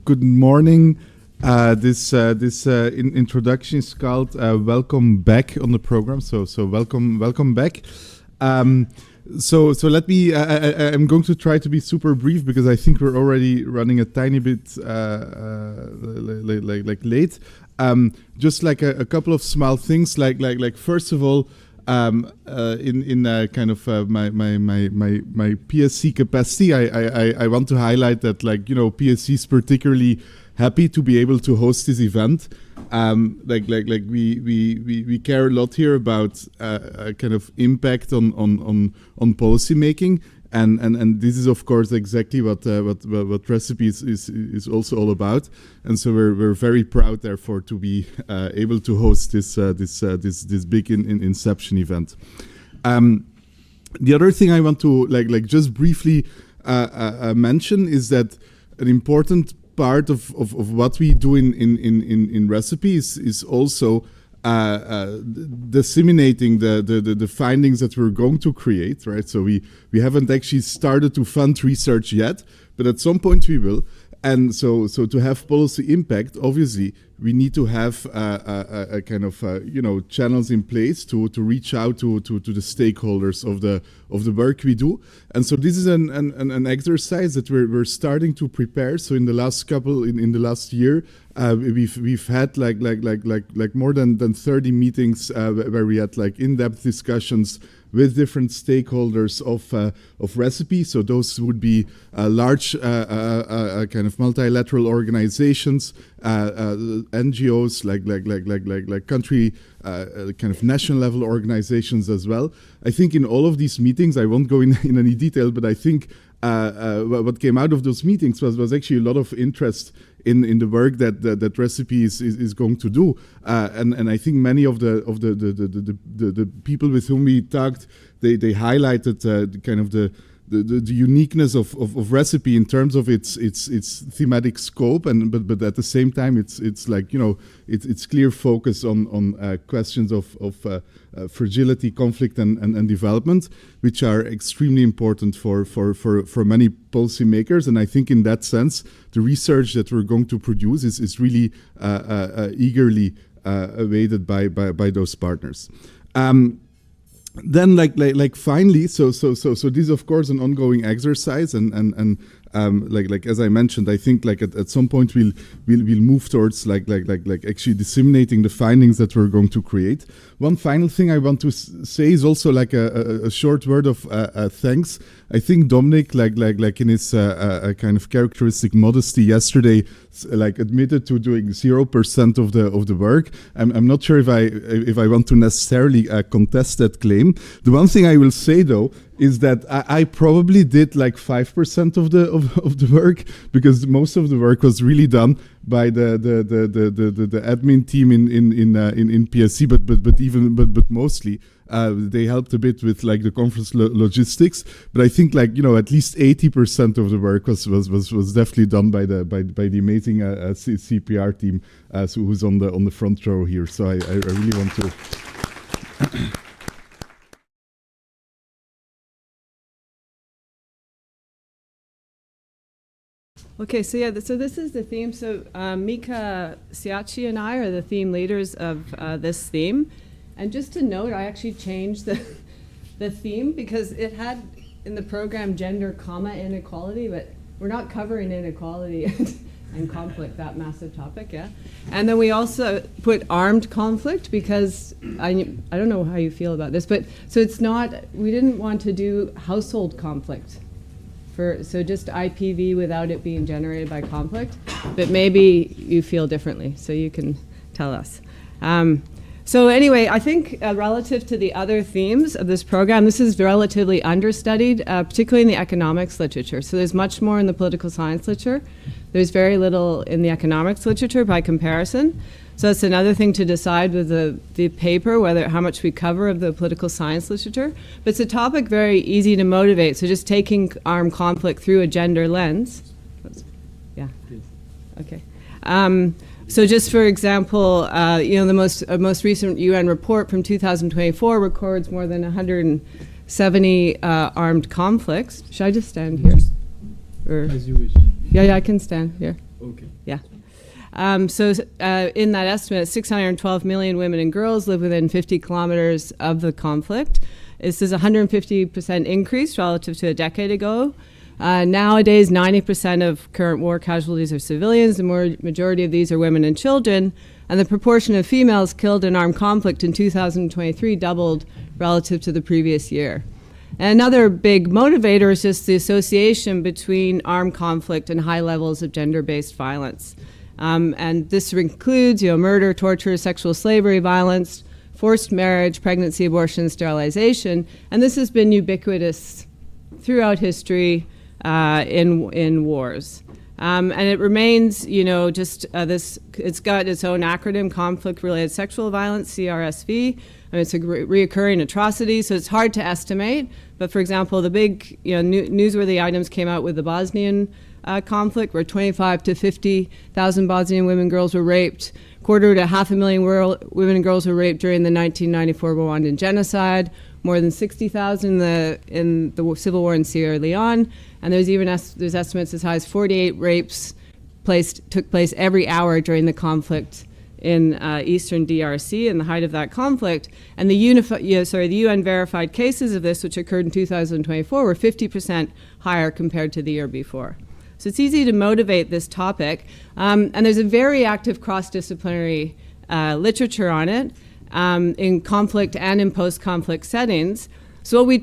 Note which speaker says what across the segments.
Speaker 1: good morning. This introduction is called "Welcome Back" on the program. So welcome back. So let me. I'm going to try to be super brief because I think we're already running a tiny bit late. Just like a couple of small things. Like first of all. In kind of my PSC capacity, I want to highlight that, like, you know, PSC is particularly happy to be able to host this event. We care a lot here about a kind of impact on policy making. And this is, of course, exactly what ReCIPE is also all about, and so we're very proud, therefore, to be able to host this big inception event. The other thing I want to just briefly mention is that an important part of what we do in ReCIPE is also disseminating the findings that we're going to create, right? So we haven't actually started to fund research yet, but at some point we will. And so to have policy impact, obviously, we need to have a kind of channels in place to reach out to the stakeholders of the work we do. And so this is an exercise that we're starting to prepare. So in the last year, we've had like more than 30 meetings where we had like in-depth discussions with different stakeholders of ReCIPE. So those would be large kind of multilateral organizations, NGOs, like country kind of national level organizations as well. I think in all of these meetings, I won't go in any detail, but I think what came out of those meetings was actually a lot of interest in the work that ReCIPE is going to do, and I think many of the people with whom we talked, they highlighted kind of the uniqueness of ReCIPE in terms of its thematic scope, but at the same time it's like, you know, it's clear focus on questions of fragility, conflict, and development, which are extremely important for many policymakers. And I think in that sense, the research that we're going to produce is really eagerly awaited by those partners. Then like finally, so this is of course an ongoing exercise, and like as I mentioned, I think like at some point we'll move towards like actually disseminating the findings that we're going to create. One final thing I want to say is also like a short word of thanks. I think Dominic, like in his kind of characteristic modesty yesterday, like admitted to doing 0% of the work. I'm not sure if I want to necessarily contest that claim. The one thing I will say though is that I probably did like 5% of the work, because most of the work was really done by the admin team in PSC, but mostly they helped a bit with like the conference logistics. But I think like, you know, at least 80% of the work was definitely done by the amazing CEPR team, who's on the front row here. So I really want to.
Speaker 2: Okay, so yeah, so this is the theme. So Mika Siachi and I are the theme leaders of this theme. And just to note, I actually changed the theme because it had in the program gender, inequality, but we're not covering inequality and conflict, that massive topic, yeah. And then we also put armed conflict because I don't know how you feel about this, but so it's not, we didn't want to do household conflict. So just IPV without it being generated by conflict, but maybe you feel differently, so you can tell us. So anyway, I think relative to the other themes of this program, this is relatively understudied, particularly in the economics literature. So there's much more in the political science literature. There's very little in the economics literature by comparison. So that's another thing to decide with the paper, how much we cover of the political science literature. But it's a topic very easy to motivate. So just taking armed conflict through a gender lens. Yeah. Okay. So just for example, the most recent UN report from 2024 records more than 170 armed conflicts. Should I just stand here?
Speaker 3: As you wish.
Speaker 2: Yeah, I can stand here.
Speaker 3: Okay.
Speaker 2: Yeah. In that estimate, 612 million women and girls live within 50 kilometers of the conflict. This is a 150% increase relative to a decade ago. Nowadays, 90% of current war casualties are civilians. The majority of these are women and children. And the proportion of females killed in armed conflict in 2023 doubled relative to the previous year. And another big motivator is just the association between armed conflict and high levels of gender-based violence. And this includes, murder, torture, sexual slavery, violence, forced marriage, pregnancy, abortion, sterilization. And this has been ubiquitous throughout history in wars. And it remains, it's got its own acronym, conflict-related sexual violence, CRSV. It's a reoccurring atrocity, so it's hard to estimate. But for example, the big newsworthy items came out with the Bosnian conflict, where 25 to 50,000 Bosnian women and girls were raped. Quarter to 500,000 women and girls were raped during the 1994 Rwandan genocide. More than 60,000 in the civil war in Sierra Leone. And there's estimates as high as 48 rapes took place every hour during the conflict in eastern DRC in the height of that conflict. And the UN verified cases of this, which occurred in 2024, were 50% higher compared to the year before. So it's easy to motivate this topic. And there's a very active cross-disciplinary literature on it in conflict and in post-conflict settings. So what we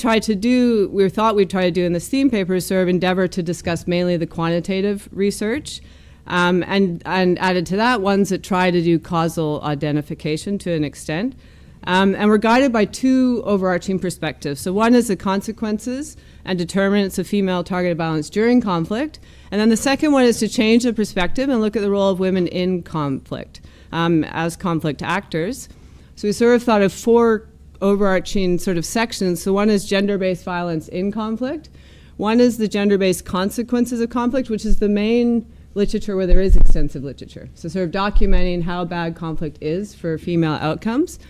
Speaker 2: thought we'd try to do in this theme paper is sort of endeavor to discuss mainly the quantitative research, and added to that ones that try to do causal identification to an extent. And we're guided by two overarching perspectives. So one is the consequences and determinants of female targeted violence during conflict. And then the second one is to change the perspective and look at the role of women in conflict as conflict actors. So we sort of thought of four overarching sort of sections. So one is gender-based violence in conflict. One is the gender-based consequences of conflict, which is the main literature where there is extensive literature. So sort of documenting how bad conflict is for female outcomes.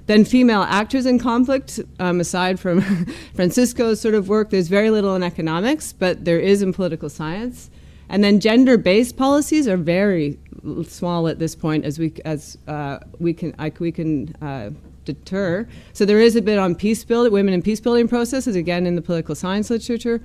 Speaker 2: Then female actors in conflict, aside from Francisco's sort of work, there's very little in economics, but there is in political science. And then gender-based policies are very small at this point as we can deter. So there is a bit on women in peace-building processes, again in the political science literature,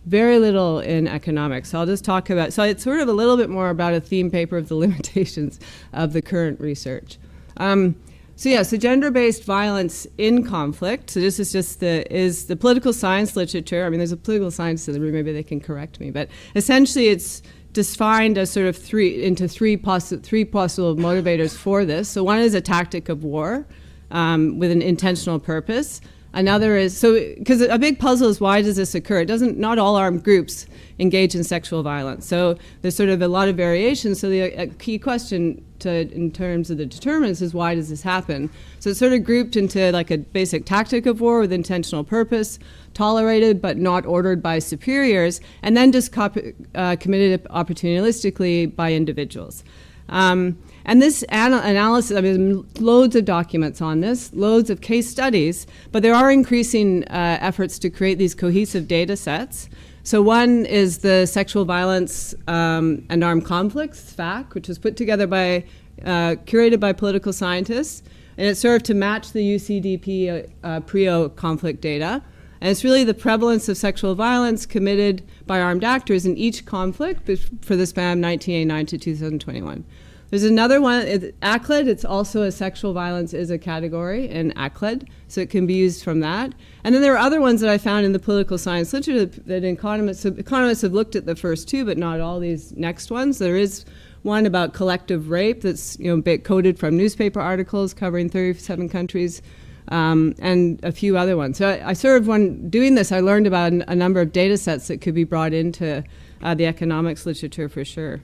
Speaker 2: very little in economics. So I'll just talk about, so it's sort of a little bit more about a theme paper of the limitations of the current research. So gender-based violence in conflict. So this is just the political science literature. I mean, there's a political science in the room, maybe they can correct me, but essentially it's defined as sort of three possible motivators for this. So one is a tactic of war with an intentional purpose. Another is, because a big puzzle is why does this occur? Not all armed groups engage in sexual violence. So there's sort of a lot of variation. So the key question in terms of the determinants is why does this happen? So it's sort of grouped into like a basic tactic of war with intentional purpose, tolerated but not ordered by superiors, and then just committed opportunistically by individuals. And this analysis, I mean, loads of documents on this, loads of case studies, but there are increasing efforts to create these cohesive data sets. So one is the Sexual Violence and Armed Conflicts, FAC, which was put together curated by political scientists, and it served to match the UCDP PRIO conflict data. And it's really the prevalence of sexual violence committed by armed actors in each conflict for the span of 1989 to 2021. There's another one, ACLED, it's also a sexual violence is a category in ACLED, so it can be used from that. And then there are other ones that I found in the political science literature that economists have looked at the first two, but not all these next ones. There is one about collective rape that's coded from newspaper articles covering 37 countries, and a few other ones. So I sort of, when doing this, I learned about a number of data sets that could be brought into the economics literature for sure.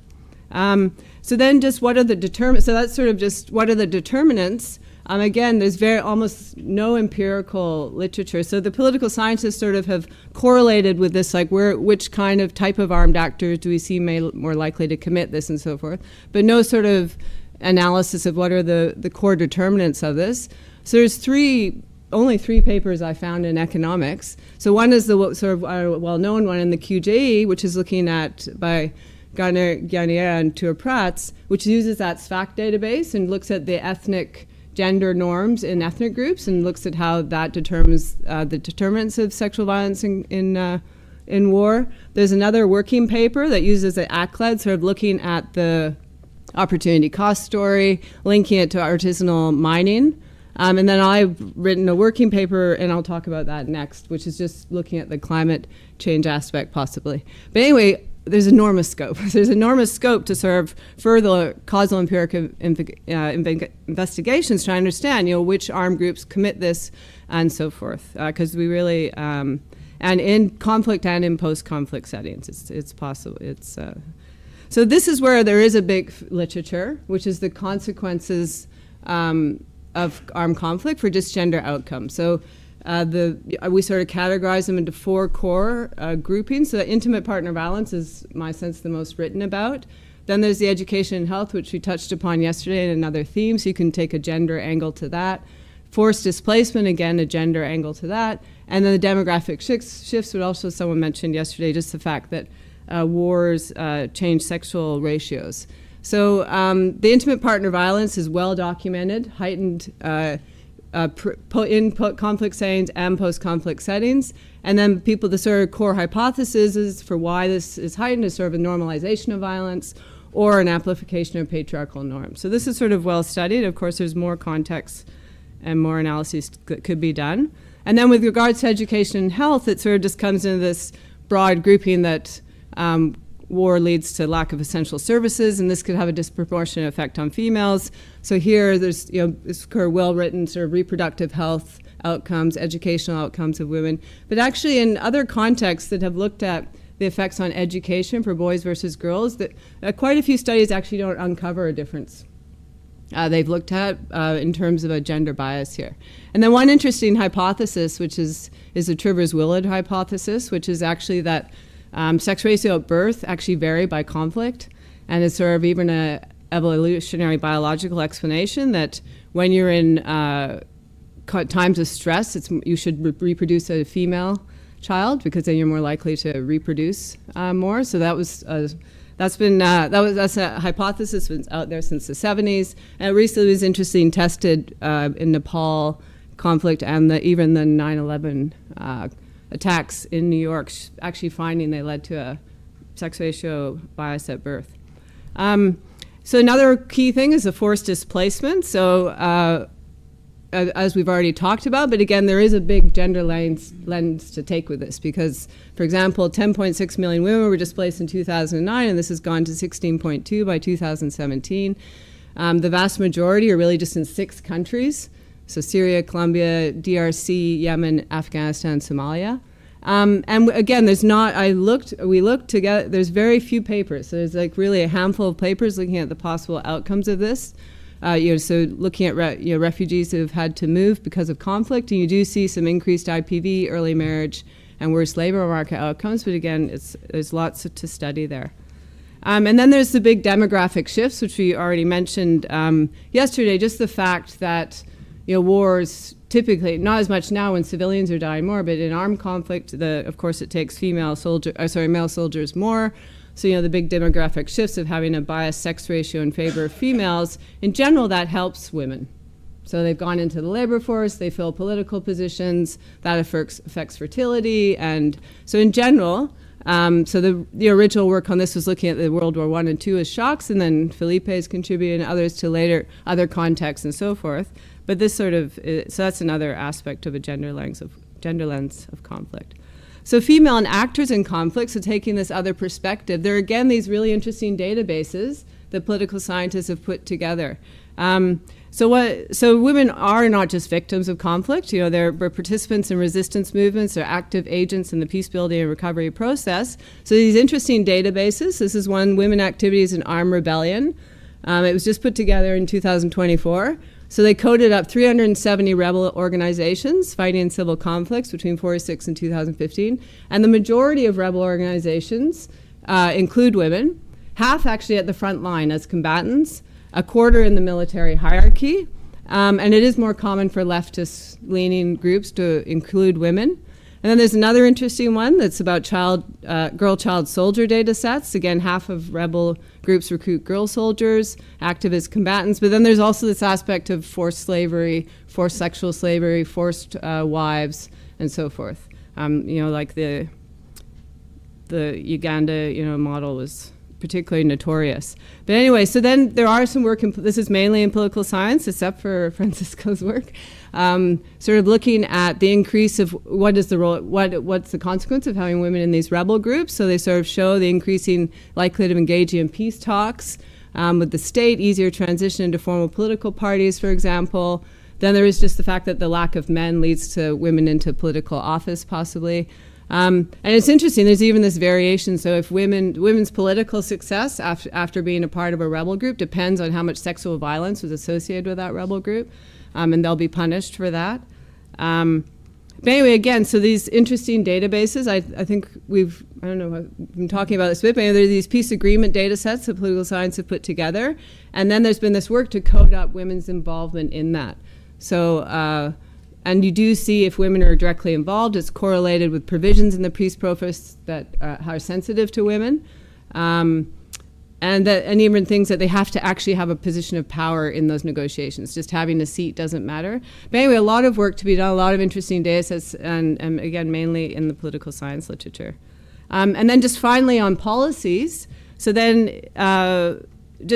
Speaker 2: So then just what are the determinants? So that's sort of just what are the determinants? Again, there's almost no empirical literature. So the political scientists sort of have correlated with this, like which kind of type of armed actors do we see more likely to commit this and so forth, but no sort of analysis of what are the core determinants of this. So there's only three papers I found in economics. So one is the sort of well-known one in the QJE, which is looking at by Garnier and Tour-Prats, which uses that SFAC database and looks at the ethnic gender norms in ethnic groups and looks at how that determines the determinants of sexual violence in war. There's another working paper that uses the ACLED, sort of looking at the opportunity cost story, linking it to artisanal mining. And then I've written a working paper, and I'll talk about that next, which is just looking at the climate change aspect possibly. But anyway, there's enormous scope. There's enormous scope to serve further causal empirical investigations to understand, which armed groups commit this and so forth. Because we really, and in conflict and in post-conflict settings, it's possible. So this is where there is a big literature, which is the consequences of armed conflict for just gender outcomes. So we sort of categorize them into 4 core groupings. So intimate partner violence is, my sense, the most written about. Then there's the education and health, which we touched upon yesterday in another theme, so you can take a gender angle to that. Forced displacement, again, a gender angle to that. And then the demographic shifts, which also someone mentioned yesterday, just the fact that wars change sexual ratios. So the intimate partner violence is well documented, heightened in conflict settings and post-conflict settings. And then the sort of core hypothesis is for why this is heightened is sort of a normalization of violence or an amplification of patriarchal norms. So this is sort of well studied. Of course, there's more context and more analyses that could be done. And then with regards to education and health, it sort of just comes into this broad grouping that war leads to lack of essential services, and this could have a disproportionate effect on females. So here, there's this well-written sort of reproductive health outcomes, educational outcomes of women. But actually, in other contexts that have looked at the effects on education for boys versus girls, that quite a few studies actually don't uncover a difference. They've looked at in terms of a gender bias here. And then one interesting hypothesis, which is the Trivers-Willard hypothesis, which is actually that sex ratio at birth actually vary by conflict, and it's sort of even an evolutionary biological explanation that when you're in times of stress, you should reproduce a female child because then you're more likely to reproduce more. So that's a hypothesis that's out there since the 70s, and it recently was interesting tested in Nepal conflict and even the 9/11 attacks in New York, actually finding they led to a sex ratio bias at birth. So another key thing is the forced displacement. So as we've already talked about, but again, there is a big gender lens to take with this because, for example, 10.6 million women were displaced in 2009, and this has gone to 16.2 by 2017. The vast majority are really just in 6 countries. So Syria, Colombia, DRC, Yemen, Afghanistan, Somalia. And again, we looked together, there's very few papers. So there's like really a handful of papers looking at the possible outcomes of this. So looking at refugees who have had to move because of conflict, and you do see some increased IPV, early marriage, and worse labor market outcomes. But again, there's lots to study there. And then there's the big demographic shifts, which we already mentioned yesterday, just the fact that wars typically, not as much now when civilians are dying more, but in armed conflict, of course, it takes male soldiers more. So, the big demographic shifts of having a biased sex ratio in favor of females, in general, that helps women. So they've gone into the labor force, they fill political positions, that affects fertility. And so in general, so the original work on this was looking at the World War I and II as shocks, and then Felipe has contributed and others to later other contexts and so forth. But this so that's another aspect of a gender lens of conflict. So female and actors in conflict, so taking this other perspective, there are again these really interesting databases that political scientists have put together. So women are not just victims of conflict, they're participants in resistance movements, they're active agents in the peace building and recovery process. So these interesting databases, this is one, Women Activities in Armed Rebellion. It was just put together in 2024. So they coded up 370 rebel organizations fighting in civil conflicts between 1946 and 2015. And the majority of rebel organizations include women, half actually at the front line as combatants, a quarter in the military hierarchy. And it is more common for leftist-leaning groups to include women. And then there's another interesting one that's about girl-child soldier data sets. Again, half of rebel groups recruit girl soldiers, active as combatants. But then there's also this aspect of forced slavery, forced sexual slavery, forced wives, and so forth. Like the Uganda, model was particularly notorious. But anyway, so then there are some work, this is mainly in political science, except for Francisco's work, sort of looking at the increase of what's the consequence of having women in these rebel groups. So they sort of show the increasing likelihood of engaging in peace talks with the state, easier transition into formal political parties, for example. Then there is just the fact that the lack of men leads to women into political office, possibly. And it's interesting, there's even this variation. So if women's political success after being a part of a rebel group depends on how much sexual violence was associated with that rebel group, and they'll be punished for that. But anyway, again, so these interesting databases, I think I've been talking about this a bit, but there are these peace agreement data sets that political science have put together. And then there's been this work to code up women's involvement in that. So, and you do see if women are directly involved, it's correlated with provisions in the peace process that are sensitive to women. And even things that they have to actually have a position of power in those negotiations. Just having a seat doesn't matter. But anyway, a lot of work to be done, a lot of interesting data sets, and again, mainly in the political science literature. And then just finally on policies. So then, the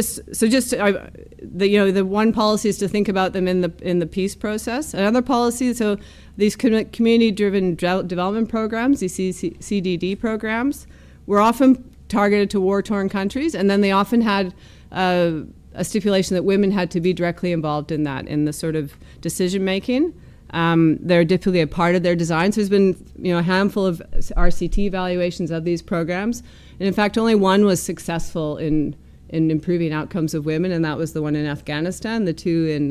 Speaker 2: one policy is to think about them in the peace process. Another policy, so these community-driven development programs, these CDD programs, were often targeted to war-torn countries, and then they often had a stipulation that women had to be directly involved in that, in the sort of decision-making. They're typically a part of their design. So there's been a handful of RCT evaluations of these programs, and in fact, only one was successful in improving outcomes of women, and that was the one in Afghanistan. The two in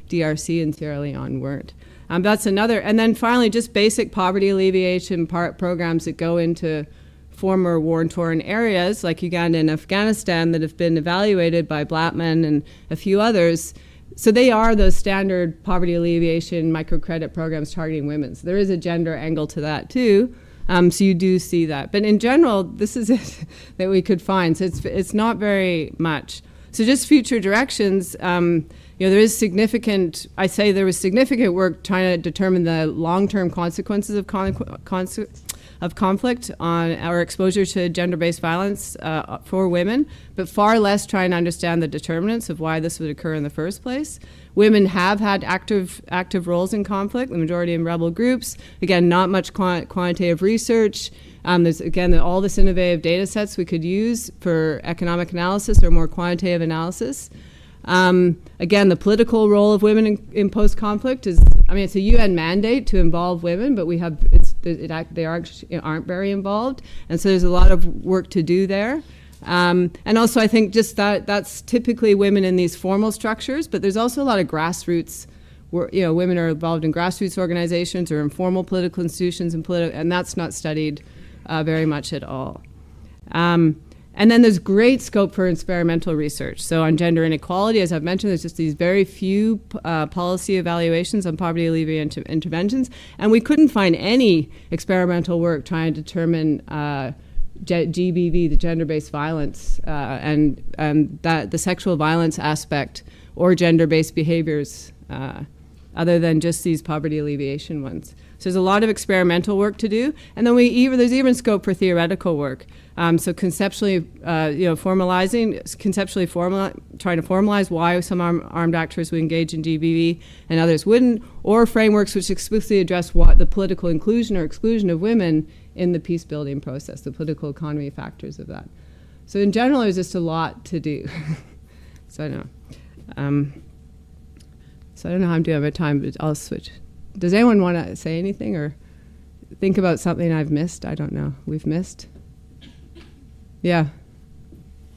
Speaker 2: DRC and Sierra Leone weren't. That's another. And then finally, just basic poverty alleviation programs that go into former war-torn areas like Uganda and Afghanistan that have been evaluated by Blattman and a few others. So they are those standard poverty alleviation microcredit programs targeting women. So there is a gender angle to that too. So you do see that. But in general, this is it that we could find. So it's not very much. So just future directions, there is significant, there was significant work trying to determine the long-term consequences of conflict on our exposure to gender-based violence for women, but far less trying to understand the determinants of why this would occur in the first place. Women have had active roles in conflict, the majority in rebel groups. Again, not much quantitative research. There's, again, all this innovative data sets we could use for economic analysis or more quantitative analysis. Again, the political role of women in post-conflict is, it's a UN mandate to involve women, but they aren't very involved. And so there's a lot of work to do there. And also I think just that's typically women in these formal structures, but there's also a lot of grassroots where, women are involved in grassroots organizations or informal political institutions and that's not studied very much at all. And then there's great scope for experimental research. So on gender inequality, as I've mentioned, there's just these very few policy evaluations on poverty alleviation interventions, and we couldn't find any experimental work trying to determine GBV, the gender-based violence, and that the sexual violence aspect or gender-based behaviors, other than just these poverty alleviation ones. So there's a lot of experimental work to do, and then there's even scope for theoretical work. So conceptually, trying to formalize why some armed actors would engage in GBV and others wouldn't, or frameworks which explicitly address what the political inclusion or exclusion of women in the peace building process, the political economy factors of that. So in general, there's just a lot to do. So I don't know. So I don't know how I'm doing my time, but I'll switch. Does anyone want to say anything or think about something I've missed? I don't know. We've missed? Yeah.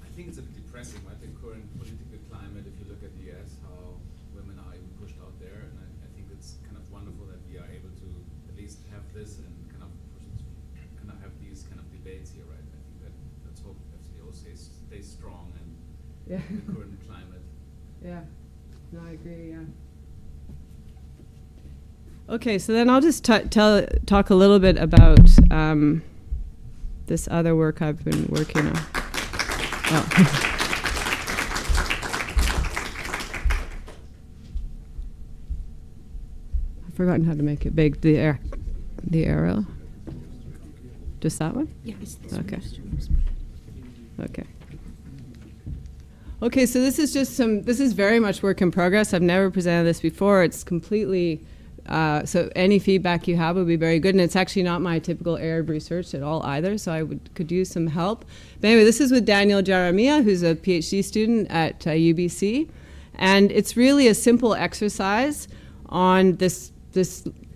Speaker 3: I think it's a bit depressing, right? The current political climate, if you look at the US, how women are even pushed out there. And I think it's kind of wonderful that we are able to at least have this and kind of have these kind of debates here, right? I think let's hope FCO stays strong and the current climate.
Speaker 2: Yeah. No, I agree, yeah. Okay, so then I'll just talk a little bit about this other work I've been working on. Oh. I've forgotten how to make it big. The arrow. Just that one?
Speaker 4: Yeah, it's this
Speaker 2: Okay.
Speaker 4: one.
Speaker 2: Okay. Okay, so this is this is very much work in progress. I've never presented this before. It's completely, so any feedback you have would be very good. And it's actually not my typical area of research at all either, so I could use some help. But anyway, this is with Daniel Jaramillo, who's a PhD student at UBC. And it's really a simple exercise on this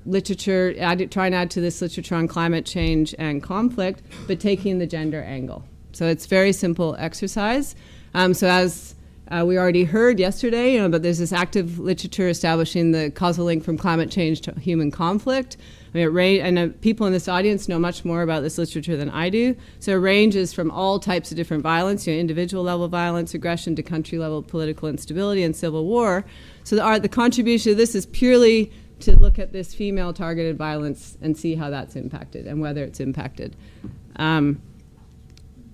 Speaker 2: literature, try and add to this literature on climate change and conflict, but taking the gender angle. So it's very simple exercise. So as we already heard yesterday, but there's this active literature establishing the causal link from climate change to human conflict. I mean, people in this audience know much more about this literature than I do. So it ranges from all types of different violence, individual level violence, aggression, to country level political instability and civil war. So the contribution to this is purely to look at this female targeted violence and see how that's impacted and whether it's impacted. And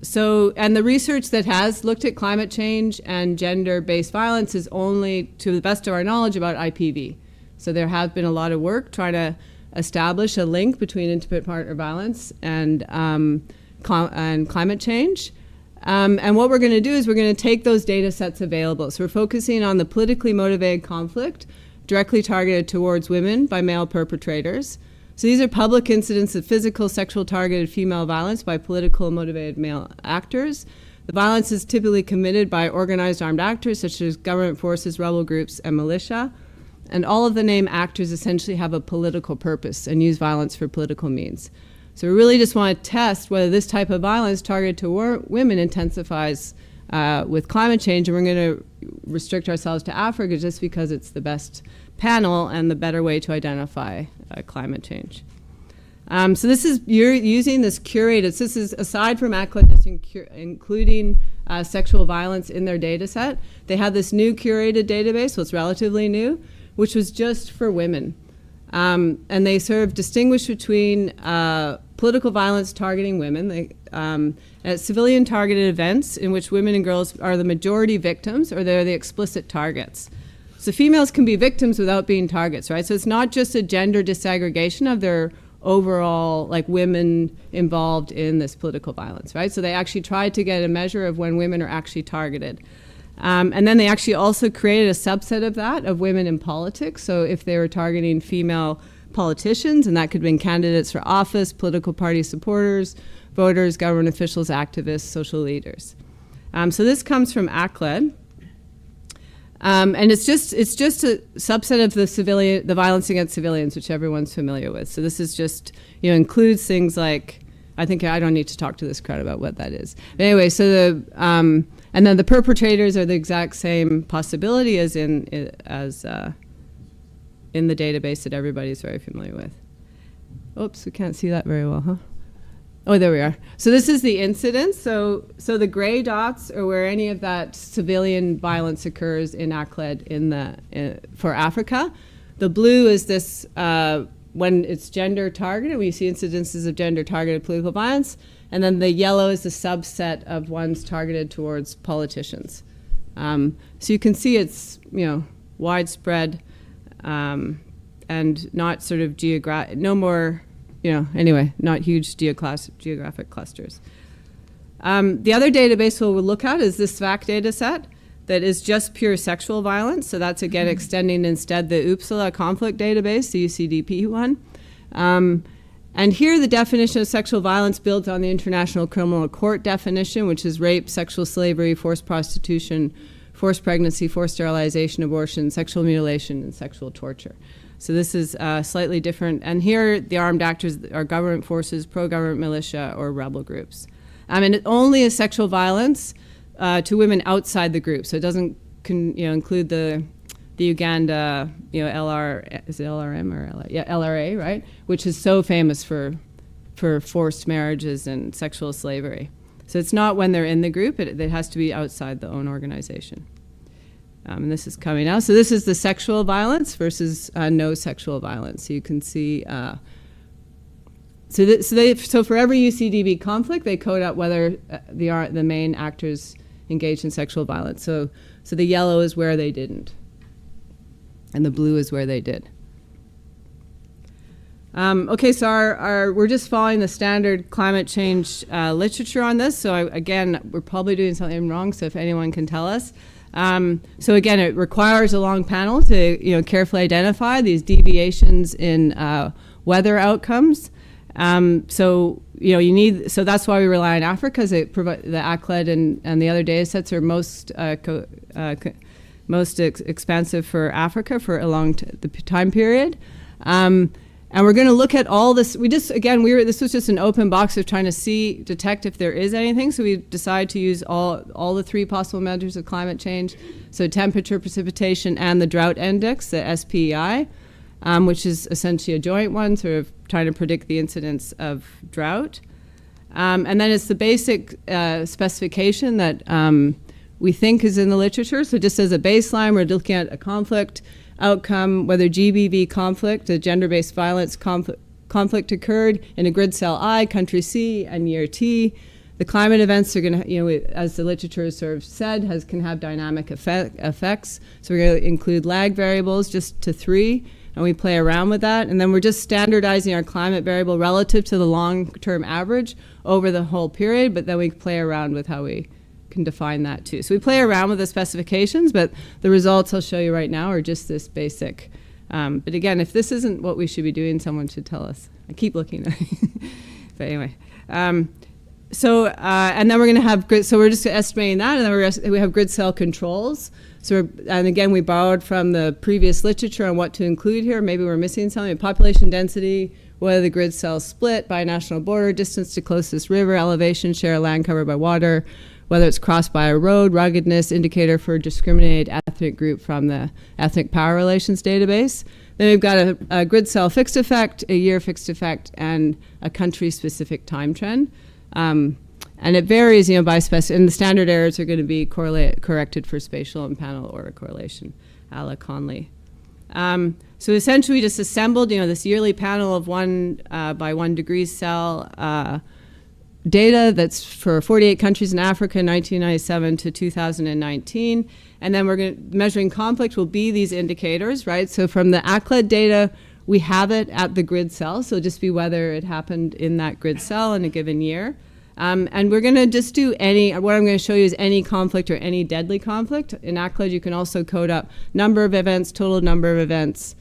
Speaker 2: the research that has looked at climate change and gender-based violence is only, to the best of our knowledge, about IPV. So there has been a lot of work trying to establish a link between intimate partner violence and climate change. And what we're going to do is we're going to take those data sets available. So we're focusing on the politically motivated conflict directly targeted towards women by male perpetrators. So these are public incidents of physical, sexual targeted female violence by political motivated male actors. The violence is typically committed by organized armed actors such as government forces, rebel groups, and militia. And all of the named actors essentially have a political purpose and use violence for political means. So we really just want to test whether this type of violence targeted to women intensifies with climate change, and we're going to restrict ourselves to Africa just because it's the best panel and the better way to identify climate change. So this is, you're using this curated, so this is aside from ACLA just including sexual violence in their data set. They have this new curated database, so it's relatively new, which was just for women. And they sort of distinguish between political violence targeting women, at civilian targeted events in which women and girls are the majority victims or they're the explicit targets. So females can be victims without being targets, right? So it's not just a gender disaggregation of their overall, like, women involved in this political violence, right? So they actually tried to get a measure of when women are actually targeted. And then they actually also created a subset of that, of women in politics. So if they were targeting female politicians, and that could have been candidates for office, political party supporters, voters, government officials, activists, social leaders. So this comes from ACLED. And it's just a subset of the violence against civilians, which everyone's familiar with. So this is just, includes things like, I don't need to talk to this crowd about what that is. But anyway, so and then the perpetrators are the exact same possibility as in the database that everybody's very familiar with. Oops, we can't see that very well, huh? Oh, there we are. So this is the incidence. So the gray dots are where any of that civilian violence occurs in ACLED for Africa. The blue is this when it's gender targeted, when you see incidences of gender targeted political violence, and then the yellow is the subset of ones targeted towards politicians. So you can see it's widespread and not sort of not huge geographic clusters. The other database we'll look at is this FACT data set that is just pure sexual violence. So that's, again, extending instead the Uppsala conflict database, the UCDP one. And here the definition of sexual violence builds on the International Criminal Court definition, which is rape, sexual slavery, forced prostitution, forced pregnancy, forced sterilization, abortion, sexual mutilation, and sexual torture. So this is slightly different. And here the armed actors are government forces, pro-government militia, or rebel groups. And it only is sexual violence to women outside the group. So it doesn't include the Uganda, is it LRM or LRA, right? Which is so famous for forced marriages and sexual slavery. So it's not when they're in the group, it has to be outside the own organization. And this is coming out. So this is the sexual violence versus no sexual violence. So you can see, so for every UCDB conflict, they code out whether the main actors engaged in sexual violence. So the yellow is where they didn't, and the blue is where they did. Okay, so we're just following the standard climate change literature on this. So again, we're probably doing something wrong. So if anyone can tell us. So again, it requires a long panel to carefully identify these deviations in weather outcomes. So that's why we rely on Africa, because the ACLED and the other data sets are most expansive for Africa for a long the time period. And we're going to look at all this. This was just an open box of trying to detect if there is anything. So we decided to use all the three possible measures of climate change. So temperature, precipitation, and the drought index, the SPEI, which is essentially a joint one, sort of trying to predict the incidence of drought. And then it's the basic specification that we think is in the literature. So just as a baseline, we're looking at a conflict outcome, whether GBV conflict, a gender-based violence conflict occurred in a grid cell I, country C, and year T. The climate events are going to, as the literature has sort of said, can have dynamic effects. So we're going to include lag variables just to 3, and we play around with that. And then we're just standardizing our climate variable relative to the long-term average over the whole period, but then we play around with how we can define that too. So we play around with the specifications, but the results I'll show you right now are just this basic. But again, if this isn't what we should be doing, someone should tell us. I keep looking at it. But anyway. And then we're going to have grid, so we're just estimating that, and then we have grid cell controls. So, and again, we borrowed from the previous literature on what to include here. Maybe we're missing something. Population density, whether the grid cells split by a national border, distance to closest river, elevation, share of land covered by water, whether it's crossed by a road, ruggedness, indicator for discriminated ethnic group from the ethnic power relations database. Then we've got a grid cell fixed effect, a year fixed effect, and a country-specific time trend. And it varies, by and the standard errors are going to be corrected for spatial and panel order correlation, a la Conley. So essentially, we just assembled, this yearly panel of 1 by 1 degree cell data that's for 48 countries in Africa, 1997 to 2019. And then measuring conflict will be these indicators, right? So from the ACLED data, we have it at the grid cell. So just be whether it happened in that grid cell in a given year. And we're going to just do what I'm going to show you is any conflict or any deadly conflict. In ACLED, you can also code up number of events, total number of events,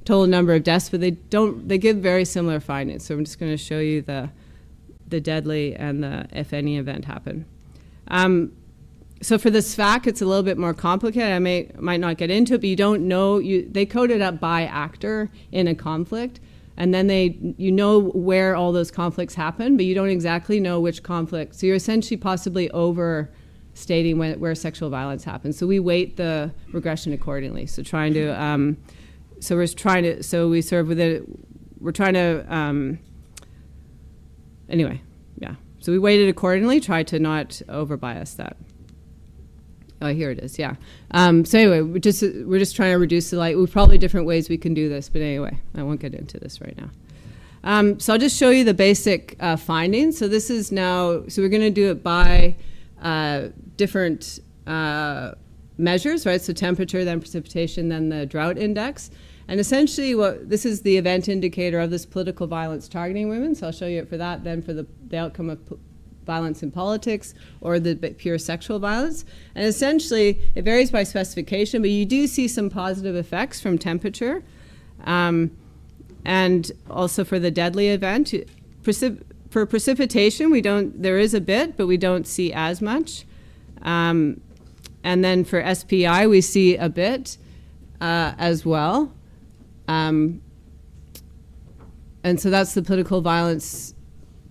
Speaker 2: total number of deaths, but they give very similar findings. So I'm just going to show you the deadly and the if any event happened. So for the SVAC, it's a little bit more complicated. I might not get into it, but you don't know. They code it up by actor in a conflict, and then you know where all those conflicts happen, but you don't exactly know which conflict. So you're essentially possibly overstating where sexual violence happens. So we weight the regression accordingly. So anyway, yeah. So we weighted accordingly, try to not over-bias that. Oh, here it is, yeah. So anyway, we're just trying to reduce the light. We've probably different ways we can do this, but anyway, I won't get into this right now. So I'll just show you the basic findings. So this is now, so we're going to do it by different measures, right? So temperature, then precipitation, then the drought index. And essentially, this is the event indicator of this political violence targeting women. So I'll show you it for that, then for the outcome of violence in politics or the pure sexual violence. And essentially, it varies by specification, but you do see some positive effects from temperature. And also for the deadly event. For precipitation, there is a bit, but we don't see as much. And then for SPI, we see a bit as well. And so that's the political violence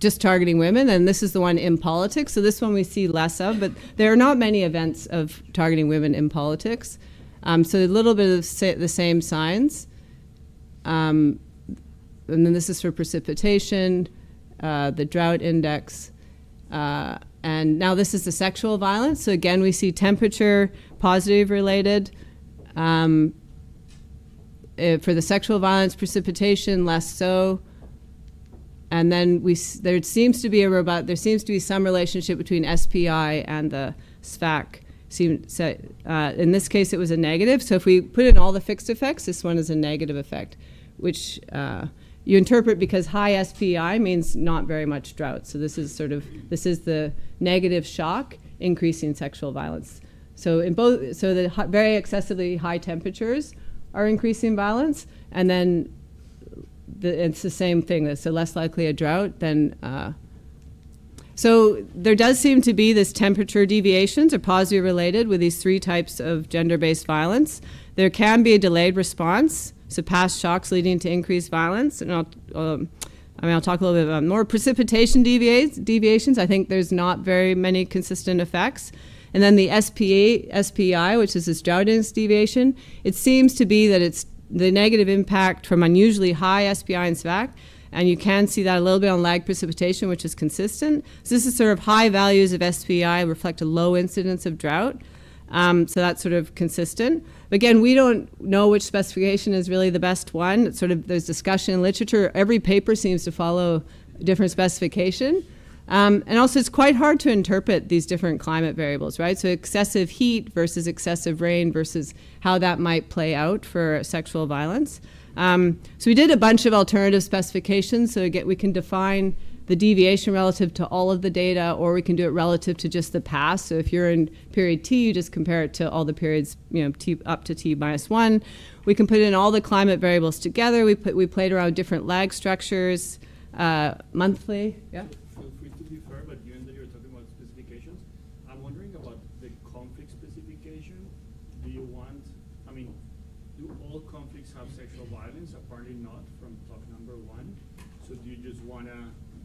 Speaker 2: just targeting women, and this is the one in politics. So this one we see less of, but there are not many events of targeting women in politics. So a little bit of the same signs. And then this is for precipitation, the drought index. And now this is the sexual violence. So again, we see temperature, positive related, For the sexual violence precipitation, less so. And then there seems to be some relationship between SPI and the SVAC. In this case, it was a negative. So if we put in all the fixed effects, this one is a negative effect, which you interpret because high SPI means not very much drought. So this is the negative shock increasing sexual violence. So the very excessively high temperatures are increasing violence, and then it's the same thing. So less likely a drought than. So there does seem to be this temperature deviations are positively related with these three types of gender-based violence. There can be a delayed response, so past shocks leading to increased violence. And I'll talk a little bit about more precipitation deviations. I think there's not very many consistent effects. And then the SPI, which is this drought index deviation, it seems to be that it's the negative impact from unusually high SPI and SVAC, and you can see that a little bit on lag precipitation, which is consistent. So this is sort of high values of SPI reflect a low incidence of drought. So that's sort of consistent. But again, we don't know which specification is really the best one. It's sort of, there's discussion in literature. Every paper seems to follow a different specification. And also, it's quite hard to interpret these different climate variables, right? So excessive heat versus excessive rain versus how that might play out for sexual violence. So we did a bunch of alternative specifications. So we can define the deviation relative to all of the data, or we can do it relative to just the past. So if you're in period T, you just compare it to all the periods, T up to T-1. We can put in all the climate variables together. We played around different lag structures monthly. Yeah.
Speaker 4: Feel free to be fair, but given that you're talking about specifications, I'm wondering about the conflict specification. Do all conflicts have sexual violence? Apparently not, from talk number 1. So do you just want to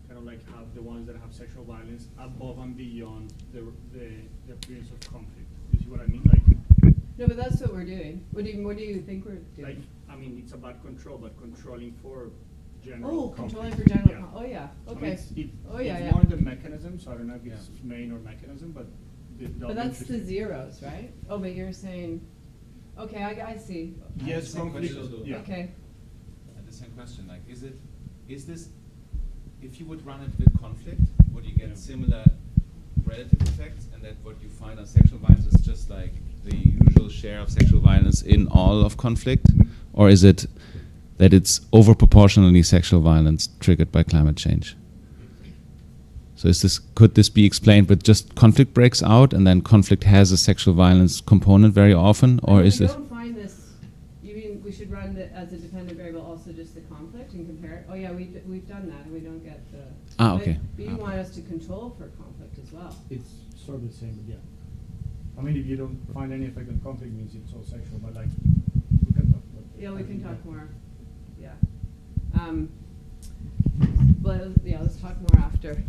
Speaker 4: kind of like have the ones that have sexual violence above and beyond the appearance of conflict? You see what I mean? Like,
Speaker 2: no, but that's what we're doing. What do you think we're doing?
Speaker 4: It's about control, but controlling for general conflict.
Speaker 2: Controlling for general.
Speaker 4: Yeah.
Speaker 2: Oh yeah. Okay.
Speaker 4: It's more the mechanism, so I don't know if it's main or mechanism, but
Speaker 2: but that's the zeros, right? Oh, but you're saying, okay, I see.
Speaker 4: Yes, conflict. Yeah.
Speaker 2: Okay.
Speaker 3: The same question, like, is this, if you would run it with conflict, would you get similar relative effects, and that what you find on sexual violence is just like the usual share of sexual violence in all of conflict, or is it that it's overproportionally sexual violence triggered by climate change? So could this be explained with just conflict breaks out and then conflict has a sexual violence component very often, or is this?
Speaker 2: We don't find this. You mean we should run as a dependent variable also just the conflict and compare it? Oh yeah, we've done that and we don't get the.
Speaker 1: Okay.
Speaker 2: But you want us to control for conflict as well.
Speaker 5: It's sort of the same, but yeah. I mean, if you don't find any effect on conflict, means it's all sexual, but like, we can talk about it.
Speaker 2: Yeah, we can talk more. Yeah. Let's talk more after.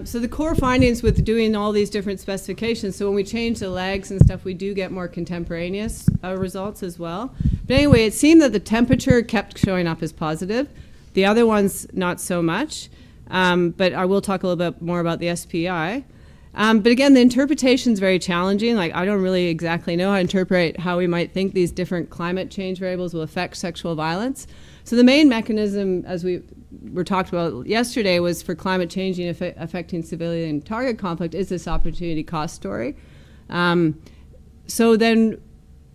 Speaker 2: So the core findings with doing all these different specifications, so when we change the lags and stuff, we do get more contemporaneous results as well. But anyway, it seemed that the temperature kept showing up as positive. The other ones, not so much. But I will talk a little bit more about the SPI. But again, the interpretation is very challenging. Like, I don't really exactly know how to interpret how we might think these different climate change variables will affect sexual violence. So the main mechanism, as we were talked about yesterday, was for climate changing affecting civilian target conflict is this opportunity cost story. So then,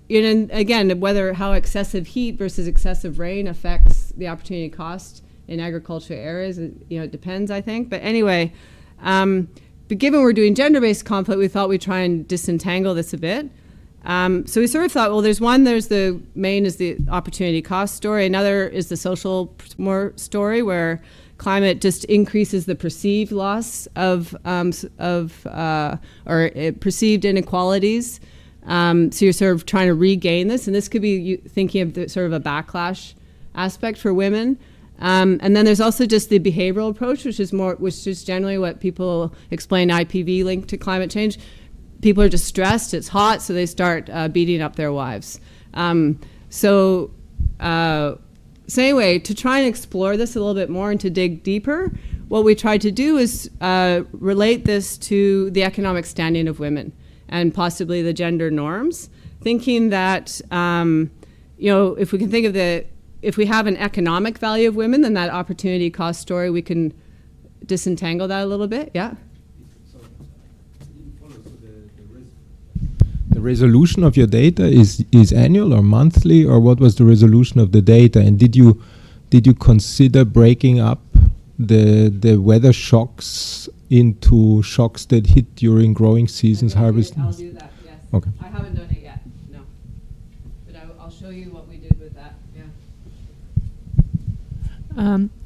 Speaker 2: again, how excessive heat versus excessive rain affects the opportunity cost in agricultural areas, it depends, I think. But anyway, but given we're doing gender-based conflict, we thought we'd try and disentangle this a bit. So we sort of thought, well, there's the main is the opportunity cost story. Another is the social more story, where climate just increases the perceived loss of perceived inequalities. So you're sort of trying to regain this, and this could be thinking of sort of a backlash aspect for women. And then there's also just the behavioral approach, which is generally what people explain IPV linked to climate change. People are just stressed, it's hot, so they start beating up their wives. So anyway, to try and explore this a little bit more and to dig deeper, what we tried to do is relate this to the economic standing of women and possibly the gender norms. thinking that, if we can think of if we have an economic value of women, then that opportunity cost story, we can disentangle that a little bit. Yeah?
Speaker 6: The resolution of your data is annual or monthly, or what was the resolution of the data? And did you consider breaking up the weather shocks into shocks that hit during growing seasons, harvest?
Speaker 2: I'll do that, yes.
Speaker 6: Okay.
Speaker 2: I haven't done it yet, no. But I'll show you what we did with that, yeah.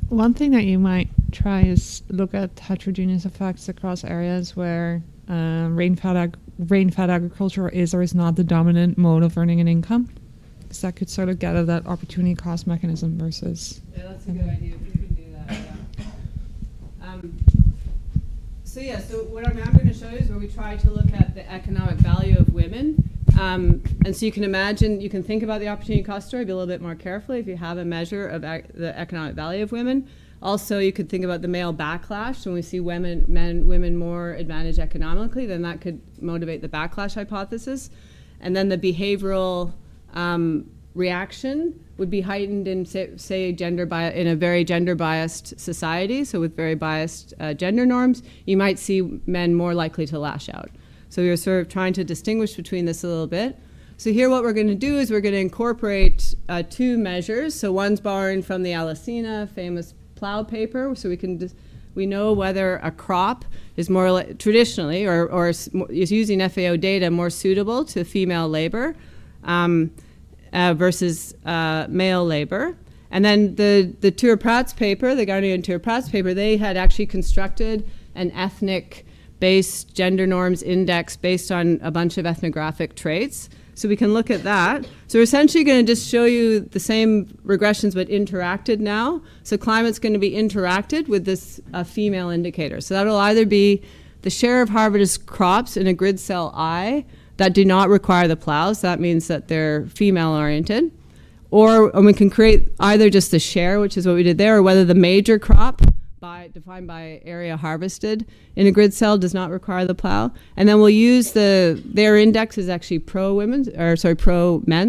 Speaker 7: One thing that you might try is look at heterogeneous effects across areas where rain-fed agriculture is or is not the dominant mode of earning an income. Because that could sort of get at that opportunity cost mechanism versus...
Speaker 2: Yeah, that's a good idea if you can do that, yeah. So what I'm going to show you is where we try to look at the economic value of women. And so you can imagine, you can think about the opportunity cost story, be a little bit more carefully if you have a measure of the economic value of women. Also, you could think about the male backlash. So when we see women more advantaged economically, then that could motivate the backlash hypothesis. And then the behavioral reaction would be heightened in, say in a very gender-biased society, so with very biased gender norms, you might see men more likely to lash out. So we were sort of trying to distinguish between this a little bit. So here what we're going to do is we're going to incorporate two measures. So one's borrowing from the Alesina famous plow paper, so we know whether a crop is more traditionally or is using FAO data more suitable to female labor versus male labor. And then the Tuur-Prats paper, the Garnier and Tuur-Prats paper, they had actually constructed an ethnic-based gender norms index based on a bunch of ethnographic traits. So we can look at that. So we're essentially going to just show you the same regressions but interacted now. So climate's going to be interacted with this female indicator. So that'll either be the share of harvested crops in a grid cell I that do not require the plows. That means that they're female-oriented. Or we can create either just the share, which is what we did there, or whether the major crop, defined by area harvested in a grid cell, does not require the plow. And then we'll use their index is actually pro-men,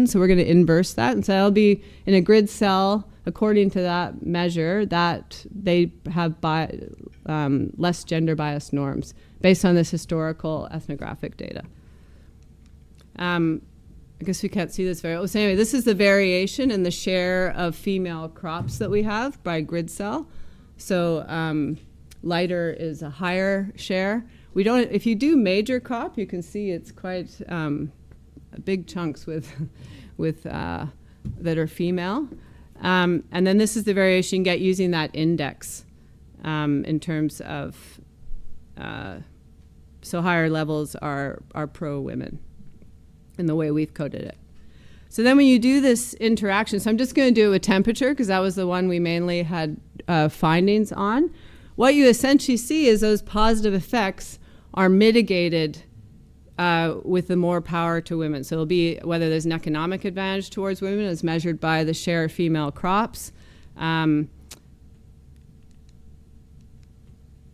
Speaker 2: so we're going to inverse that. And so that'll be in a grid cell, according to that measure, that they have less gender-biased norms based on this historical ethnographic data. I guess we can't see this very well. So anyway, this is the variation in the share of female crops that we have by grid cell. So lighter is a higher share. If you do major crop, you can see it's quite big chunks with that are female. And then this is the variation you get using that index in terms of, so higher levels are pro-women in the way we've coded it. So then when you do this interaction, so I'm just going to do a temperature because that was the one we mainly had findings on. What you essentially see is those positive effects are mitigated with the more power to women. So it'll be whether there's an economic advantage towards women as measured by the share of female crops. And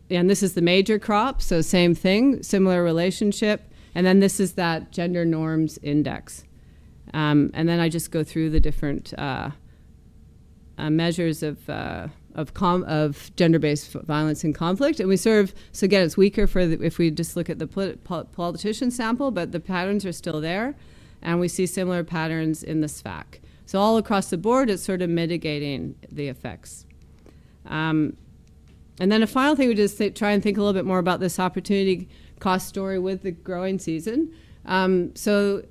Speaker 2: this is the major crop, so same thing, similar relationship. And then this is that gender norms index. And then I just go through the different measures of gender-based violence and conflict. And we so again, it's weaker if we just look at the politician sample, but the patterns are still there. And we see similar patterns in the SFAC. So all across the board, it's sort of mitigating the effects. And then a final thing, we just try and think a little bit more about this opportunity cost story with the growing season. So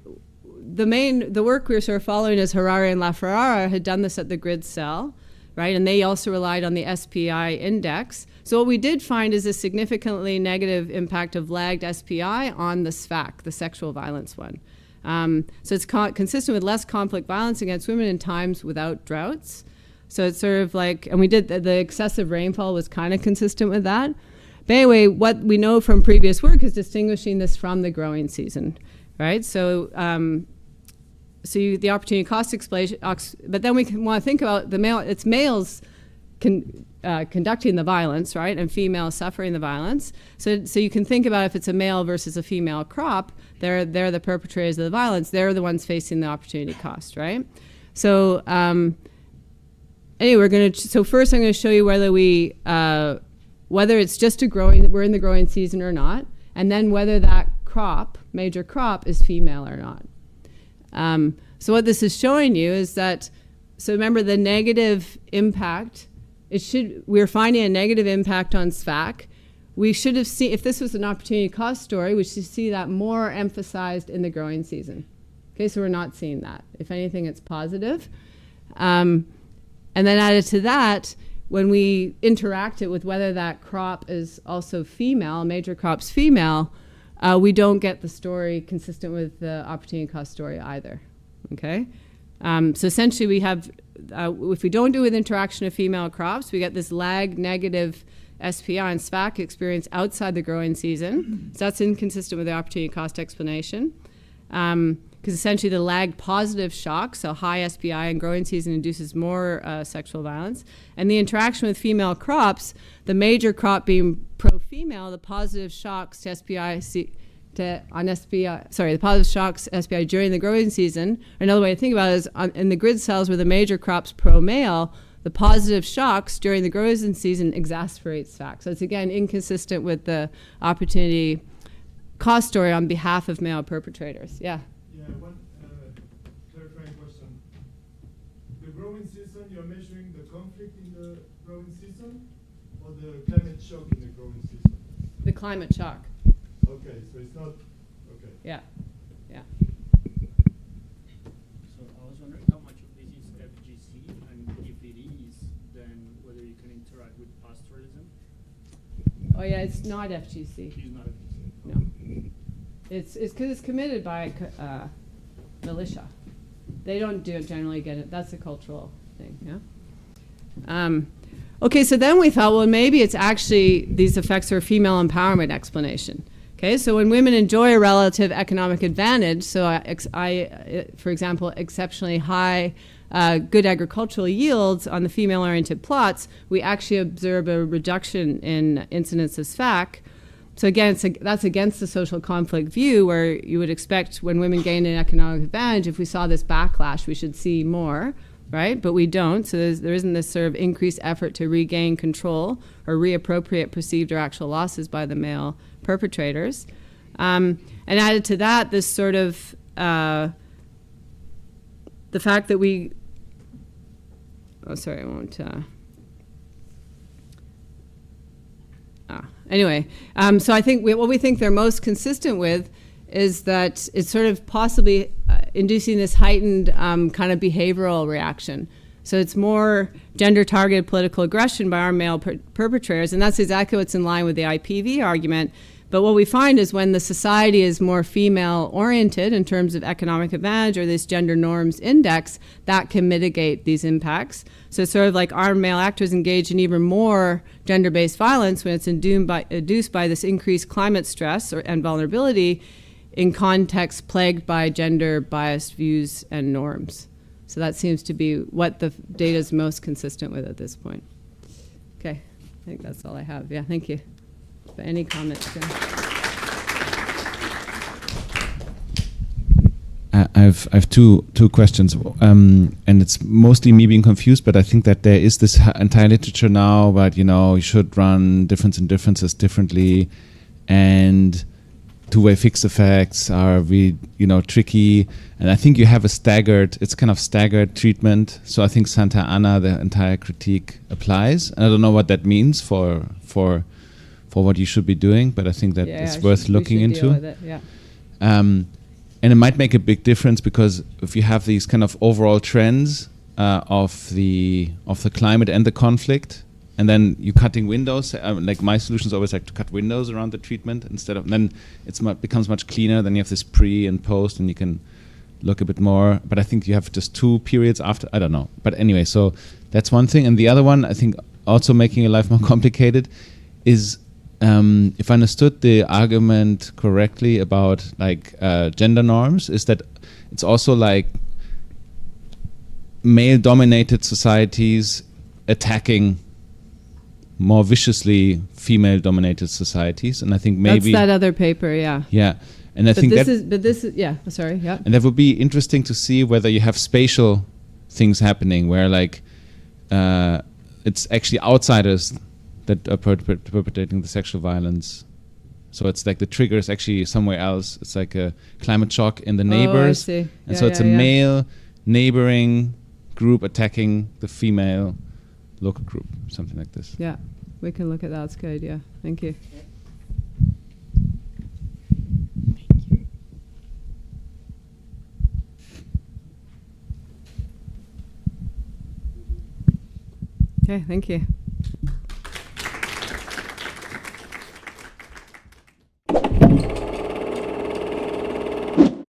Speaker 2: the work we were sort of following is Harari and LaFerrara had done this at the grid cell, right? And they also relied on the SPI index. So what we did find is a significantly negative impact of lagged SPI on the SFAC, the sexual violence one. So it's consistent with less conflict violence against women in times without droughts. So it's sort of like, and we did, the excessive rainfall was kind of consistent with that. But anyway, what we know from previous work is distinguishing this from the growing season, right? So the opportunity cost explanation, but then we want to think about it's males conducting the violence, right, and females suffering the violence. So you can think about if it's a male versus a female crop, they're the perpetrators of the violence. They're the ones facing the opportunity cost, right? So anyway, so first I'm going to show you whether whether it's just we're in the growing season or not, and then whether that major crop, is female or not. So what this is showing you is that, so remember the negative impact, we're finding a negative impact on SFAC. We should have seen, if this was an opportunity cost story, we should see that more emphasized in the growing season. Okay, so we're not seeing that. If anything, it's positive. And then added to that, when we interact it with whether that crop is also female, major crop's female, we don't get the story consistent with the opportunity cost story either. Okay, so essentially we have, if we don't do it with interaction of female crops, we get this lag negative SPI and SFAC experience outside the growing season. So that's inconsistent with the opportunity cost explanation. Because essentially the lag positive shock, so high SPI in growing season induces more sexual violence. And the interaction with female crops, the major crop being pro-female, the positive shocks to the positive shocks SPI during the growing season. Another way to think about it is in the grid cells where the major crop's pro-male, the positive shocks during the growing season exacerbates SFAC. So it's again inconsistent with the opportunity cost story on behalf of male perpetrators. Yeah.
Speaker 8: Yeah, one clarifying question. The growing season, you're measuring the conflict in the growing season or the climate shock in the growing season?
Speaker 2: The climate shock.
Speaker 8: Okay, so it's not, okay.
Speaker 2: Yeah, yeah.
Speaker 4: So I was wondering how much of this is FGC, and if it is, then whether you can interact with pastoralism?
Speaker 2: Oh yeah, it's not FGC.
Speaker 4: It's not FGC.
Speaker 2: No. It's because it's committed by militia. They don't generally get it. That's a cultural thing, yeah? Okay, so then we thought, well, maybe it's actually these effects are a female empowerment explanation. Okay, so when women enjoy a relative economic advantage, so for example, exceptionally high good agricultural yields on the female-oriented plots, we actually observe a reduction in incidence of SFAC. So again, that's against the social conflict view, where you would expect when women gain an economic advantage, if we saw this backlash, we should see more, right? But we don't, so there isn't this sort of increased effort to regain control or reappropriate perceived or actual losses by the male perpetrators. And added to that, this sort of, the fact that we, I won't, anyway, so I think what we think they're most consistent with is that it's sort of possibly inducing this heightened kind of behavioral reaction. So it's more gender-targeted political aggression by our male perpetrators, and that's exactly what's in line with the IPV argument. But what we find is when the society is more female-oriented in terms of economic advantage or this gender norms index, that can mitigate these impacts. So it's sort of like our male actors engage in even more gender-based violence when it's induced by this increased climate stress and vulnerability in contexts plagued by gender-biased views and norms. So that seems to be what the data is most consistent with at this point. Okay, I think that's all I have. Yeah, thank you. But any comments?
Speaker 9: I've two questions, and it's mostly me being confused. But I think that there is this entire literature now about you should run difference and differences differently, and two-way fixed effects are really tricky. And I think you have it's kind of staggered treatment. So I think Santa Ana, the entire critique applies. And I don't know what that means for what you should be doing, but I think that it's worth looking into.
Speaker 2: Deal with it, yeah.
Speaker 9: And it might make a big difference because if you have these kind of overall trends of the climate and the conflict, and then you're cutting windows, like my solution is always like to cut windows around the treatment instead of, then it becomes much cleaner. Then you have this pre and post, and you can look a bit more. But I think you have just 2 periods after. I don't know. But anyway, so that's one thing. And the other one, I think, also making your life more complicated is. If I understood the argument correctly about gender norms, is that it's also like male-dominated societies attacking more viciously female-dominated societies, and I think maybe
Speaker 2: That's that other paper, yeah.
Speaker 9: yeah, and I
Speaker 2: But
Speaker 9: think
Speaker 2: this is yeah. Sorry, yeah.
Speaker 9: and that would be interesting to see whether you have spatial things happening where like it's actually outsiders that are perpetrating the sexual violence. So it's like the trigger is actually somewhere else. It's like a climate shock in the neighbors.
Speaker 2: Oh, I see.
Speaker 9: And
Speaker 2: Yeah,
Speaker 9: so it's
Speaker 2: yeah,
Speaker 9: a
Speaker 2: yeah.
Speaker 9: male neighboring group attacking the female local group, something like this.
Speaker 2: Yeah, we can look at that. That's a good idea. Thank you. Okay, thank you.